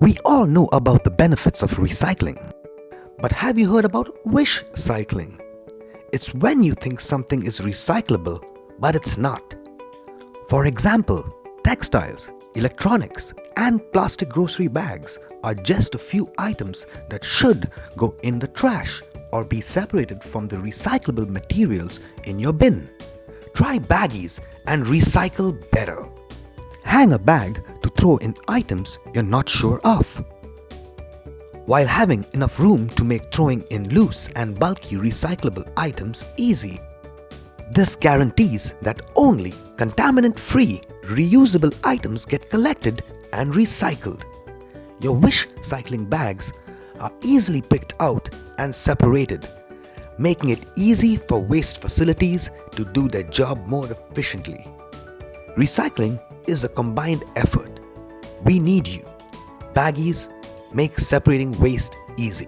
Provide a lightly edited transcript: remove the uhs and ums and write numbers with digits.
We all know about the benefits of recycling. But have you heard about wish cycling? It's when you think something is recyclable, but it's not. For example, textiles, electronics, and plastic grocery bags are just a few items that should go in the trash or be separated from the recyclable materials in your bin. Try BagEZ and recycle better. Hang a bag to throw in items you're not sure of, while having enough room to make throwing in loose and bulky recyclable items easy. This guarantees that only contaminant-free, reusable items get collected and recycled. Your wish cycling bags are easily picked out and separated, making it easy for waste facilities to do their job more efficiently. Recycling is a combined effort. We need you. BagEZ makes separating waste easy.